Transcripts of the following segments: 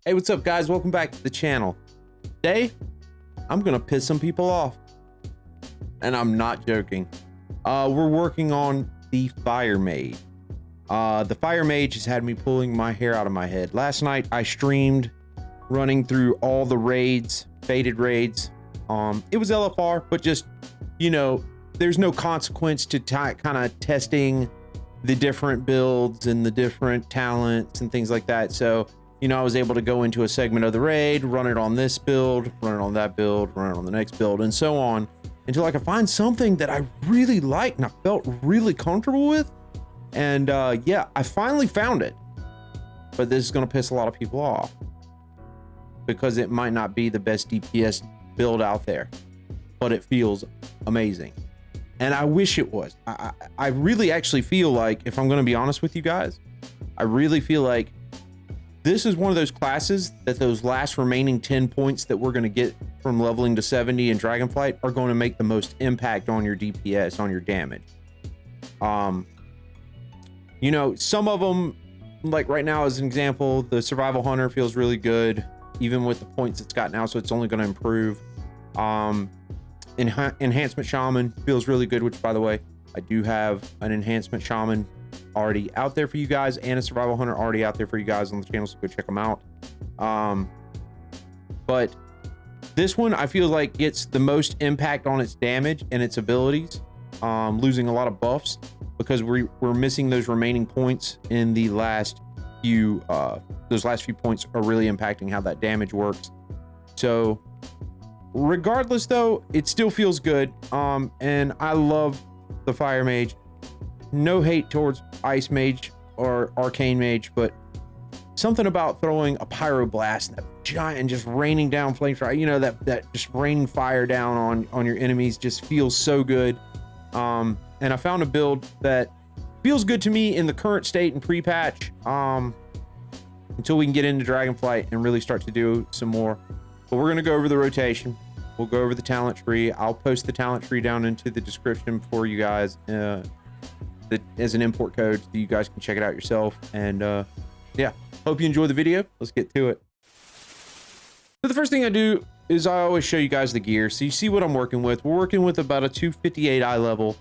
Hey, what's up guys? Welcome back to the channel. Today, I'm gonna piss some people off. And I'm not joking. We're working on the Fire Mage. The Fire Mage has had me pulling my hair out of my head. Last night, I streamed running through all the raids, faded raids. It was LFR, but just, you know, there's no consequence to kind of testing the different builds and the different talents and things like that. So, you know, I was able to go into a segment of the raid, run it on this build, run it on that build, run it on the next build, and so on, until I could find something that I really liked and I felt really comfortable with. And yeah, I finally found it. But this is going to piss a lot of people off because it might not be the best DPS build out there, but it feels amazing. And I wish it was. I really actually feel like, if I'm going to be honest with you guys, I really feel like this is one of those classes that those last remaining 10 points that we're going to get from leveling to 70 in Dragonflight are going to make the most impact on your DPS, on your damage. You know, some of them, like right now as an example, the Survival Hunter feels really good, even with the points it's got now, so it's only going to improve. Enhancement Shaman feels really good, which, by the way, I do have an Enhancement Shaman already out there for you guys and a Survival Hunter already out there for you guys on the channel, so go check them out. But this one I feel like gets the most impact on its damage and its abilities, losing a lot of buffs because we're missing those remaining points in the last few. Those last few points are really impacting how that damage works. So regardless though, it still feels good. And I love the Fire Mage. No hate towards Ice Mage or Arcane Mage, but something about throwing a Pyroblast, that giant, just raining down flame fire, you know, that just raining fire down on your enemies just feels so good. And I found a build that feels good to me in the current state in pre-patch, until we can get into Dragonflight and really start to do some more. But we're going to go over the rotation. We'll go over the talent tree. I'll post the talent tree down into the description for you guys as an import code, so you guys can check it out yourself. And yeah, hope you enjoy the video. Let's get to it. So the first thing I do is I always show you guys the gear, so you see what I'm working with. We're working with about a 258 eye level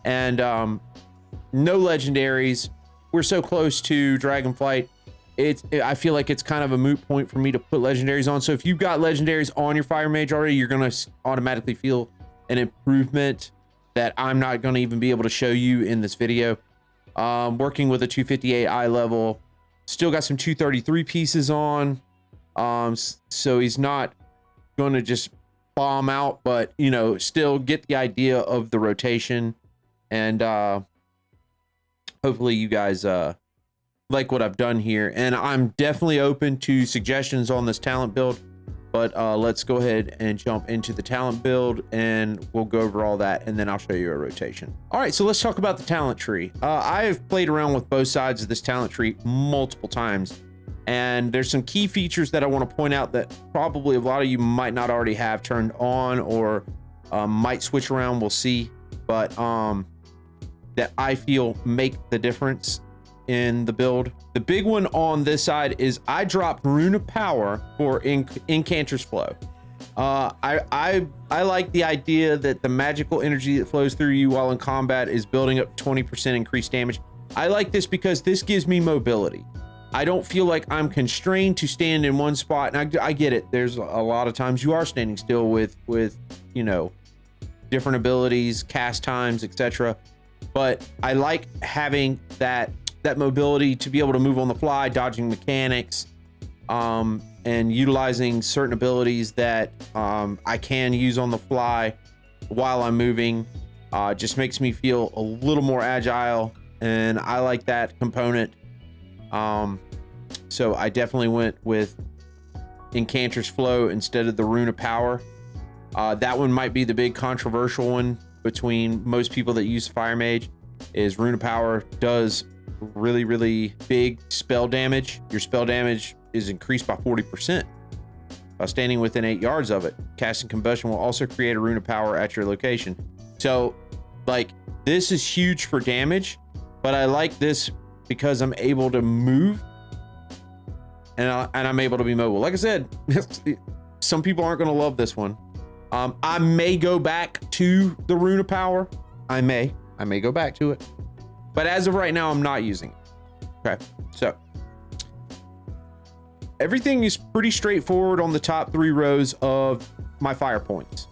and no legendaries. We're so close to Dragonflight, I feel like it's kind of a moot point for me to put legendaries on. So if you've got legendaries on your Fire Mage already, you're going to automatically feel an improvement that I'm not going to even be able to show you in this video. Working with a 258 eye level, still got some 233 pieces on. So he's not going to just bomb out, but, you know, still get the idea of the rotation. And hopefully you guys like what I've done here. And I'm definitely open to suggestions on this talent build. But let's go ahead and jump into the talent build and we'll go over all that and then I'll show you a rotation. All right, so let's talk about the talent tree. I've played around with both sides of this talent tree multiple times. And there's some key features that I want to point out that probably a lot of you might not already have turned on or might switch around, we'll see. But that I feel make the difference in the build. The big one on this side is I dropped Rune of Power for Incanter's Flow. I like the idea that the magical energy that flows through you while in combat is building up 20% increased damage. I like this because this gives me mobility. I don't feel like I'm constrained to stand in one spot. And I get it. There's a lot of times you are standing still with you know, different abilities, cast times, etc. But I like having that mobility to be able to move on the fly, dodging mechanics, and utilizing certain abilities that I can use on the fly while I'm moving. Just makes me feel a little more agile, and I like that component. So I definitely went with Incanter's Flow instead of the Rune of Power. That one might be the big controversial one between most people that use Fire Mage, is Rune of Power does really big spell damage. Your spell damage is increased by 40% by standing within 8 yards of it. Casting Combustion will also create a Rune of Power at your location. So like, this is huge for damage, but I like this because I'm able to move and I'm able to be mobile. Like I said, some people aren't going to love this one. I may go back to the Rune of Power. I may go back to it, but as of right now, I'm not using it. Okay, so everything is pretty straightforward on the top 3 rows of my fire points.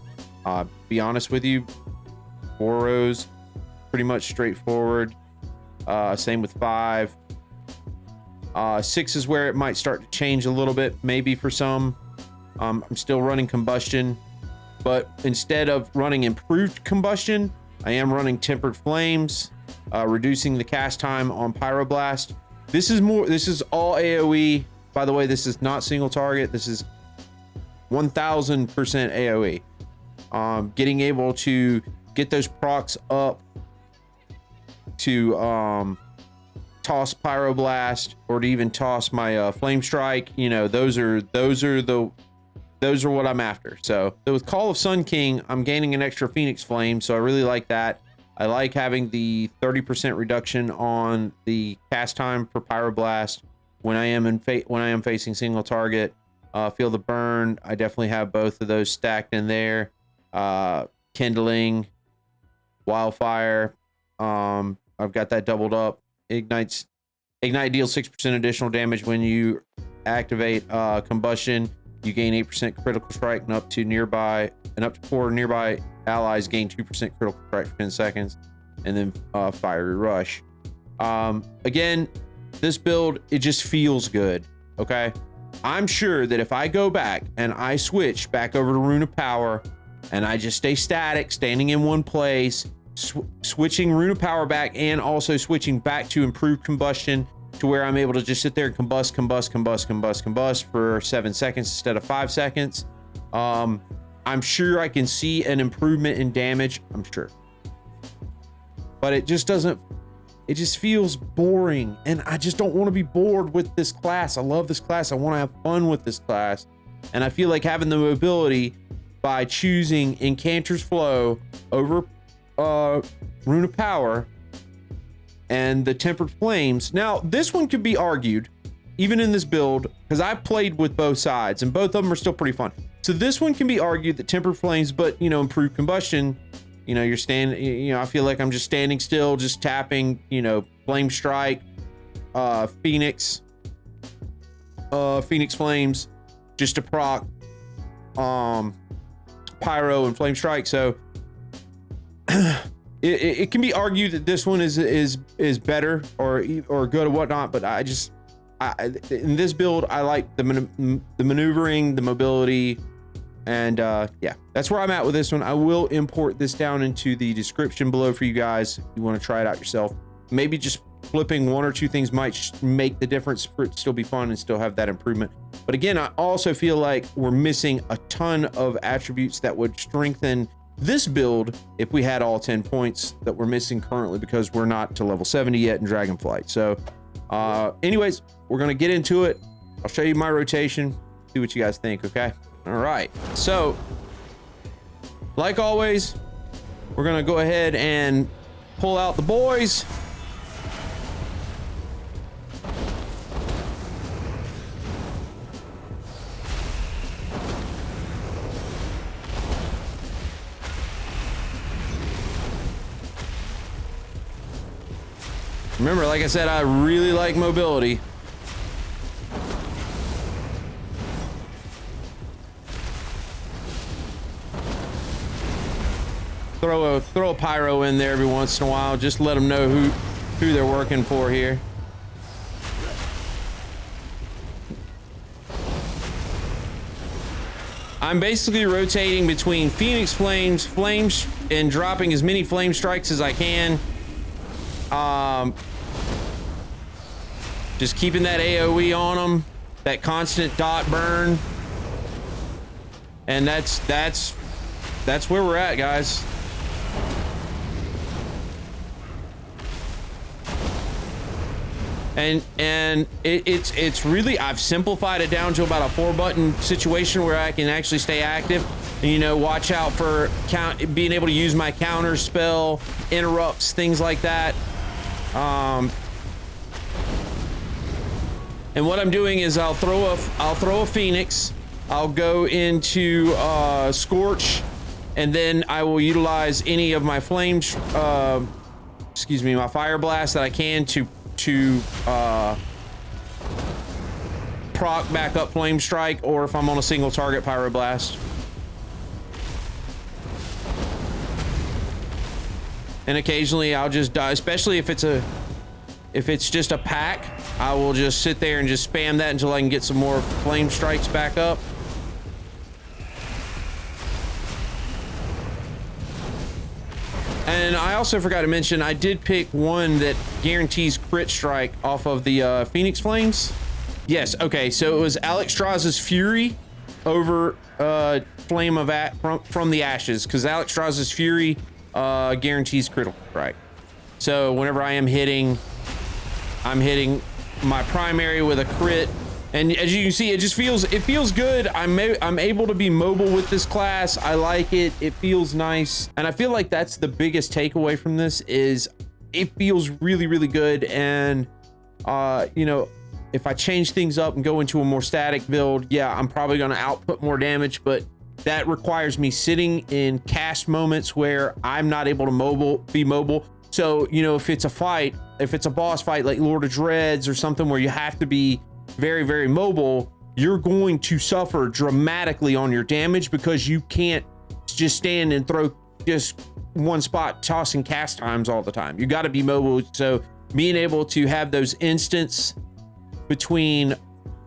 Be honest with you, 4 rows, pretty much straightforward. Same with 5. 6 is where it might start to change a little bit, maybe for some. I'm still running combustion, but instead of running improved combustion, I am running tempered flames, reducing the cast time on pyroblast. This is all AoE. By the way, this is not single target. This is 1000% AoE. Getting able to get those procs up to toss pyroblast, or to even toss my flame strike, you know, those are what I'm after. So with Call of Sun King, I'm gaining an extra Phoenix Flame, so I really like that. I like having the 30% reduction on the cast time for pyroblast when I am facing single target. Feel the burn. I definitely have both of those stacked in there. Kindling, wildfire. I've got that doubled up. Ignite deals 6% additional damage when you activate combustion. You gain 8% critical strike, and up to 4 nearby allies gain 2% critical strike for 10 seconds, and then fiery rush. Again, this build, it just feels good. Okay, I'm sure that if I go back and I switch back over to Rune of Power, and I just stay static, standing in one place, switching Rune of Power back, and also switching back to improved combustion, to where I'm able to just sit there and combust for 7 seconds instead of 5 seconds. I'm sure I can see an improvement in damage. I'm sure, but it just feels boring, and I just don't want to be bored with this class. I love this class. I want to have fun with this class, and I feel like having the mobility by choosing Incanter's Flow over Rune of Power and the Tempered Flames. Now, this one could be argued, even in this build, because I played with both sides, and both of them are still pretty fun. So this one can be argued that Tempered Flames, but, you know, improved combustion, you know, I feel like I'm just standing still, just tapping, you know, Flame Strike, Phoenix Flames, just to proc, Pyro and Flame Strike. So it can be argued that this one is better or good or whatnot, but in this build, I like the maneuvering, the mobility, and yeah, that's where I'm at with this one. I will import this down into the description below for you guys if you want to try it out yourself. Maybe just flipping 1 or 2 things might make the difference for it to still be fun and still have that improvement. But again, I also feel like we're missing a ton of attributes that would strengthen this build if we had all 10 points that we're missing currently, because we're not to level 70 yet in Dragonflight. So anyways, we're gonna get into it. I'll show you my rotation, see what you guys think. Okay, all right, so like always, we're gonna go ahead and pull out the boys. Remember, like I said, I really like mobility. Throw a pyro in there every once in a while. Just let them know who they're working for here. I'm basically rotating between Phoenix Flames, and dropping as many Flame Strikes as I can. Just keeping that AoE on them, that constant dot burn, and that's where we're at, guys. And it's really, I've simplified it down to about a 4-button situation where I can actually stay active. And, you know, watch out for being able to use my counter spell, interrupts, things like that. And what I'm doing is I'll throw a Phoenix. I'll go into Scorch, and then I will utilize any of my flames, excuse me, my Fire Blast that I can to proc back up Flame Strike, or if I'm on a single target, Pyroblast. And occasionally I'll just die, especially if it's just a pack. I will just sit there and just spam that until I can get some more Flame Strikes back up. And I also forgot to mention, I did pick one that guarantees crit strike off of the Phoenix Flames. Yes, okay, so it was Alexstrasza's Fury over Flame of from the Ashes, because Alexstrasza's Fury guarantees critical strike. So whenever I'm hitting my primary with a crit, and as you can see, it feels good. I'm able to be mobile with this class. I like it. It feels nice, and I feel like that's the biggest takeaway from this is it feels really, really good. And you know, if I change things up and go into a more static build, yeah, I'm probably going to output more damage, but that requires me sitting in cast moments where I'm not able to be mobile. So, you know, if it's a fight, if it's a boss fight like Lord of Dreads or something where you have to be very, very mobile, you're going to suffer dramatically on your damage because you can't just stand and throw just one spot tossing cast times all the time. You got to be mobile. So being able to have those instants between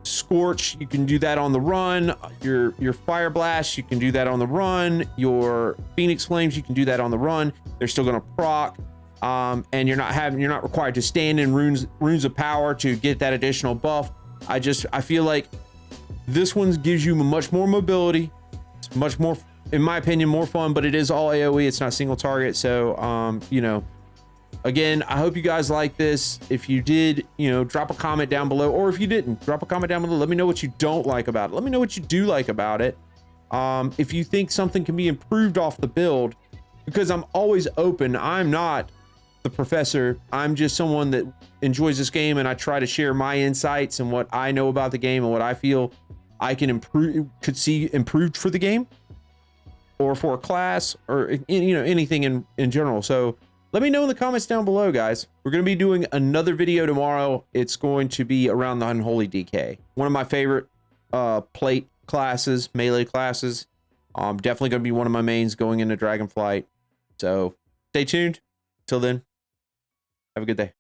Scorch, you can do that on the run. Your Fire Blast, you can do that on the run. Your Phoenix Flames, you can do that on the run. They're still going to proc. And you're not required to stand in runes of power to get that additional buff. I feel like this one gives you much more mobility. It's much more, in my opinion, more fun, but it is all AoE. It's not single target. So, you know, again, I hope you guys like this. If you did, you know, drop a comment down below, or if you didn't, drop a comment down below. Let me know what you don't like about it. Let me know what you do like about it. If you think something can be improved off the build, because I'm always open. I'm not the professor. I'm just someone that enjoys this game, and I try to share my insights and what I know about the game and what I feel I can could see improved for the game or for a class, or, you know, anything in general. So let me know in the comments down below, guys. We're going to be doing another video tomorrow. It's going to be around the Unholy DK, one of my favorite plate classes, melee classes. Definitely going to be one of my mains going into Dragonflight. So stay tuned. Till then, have a good day.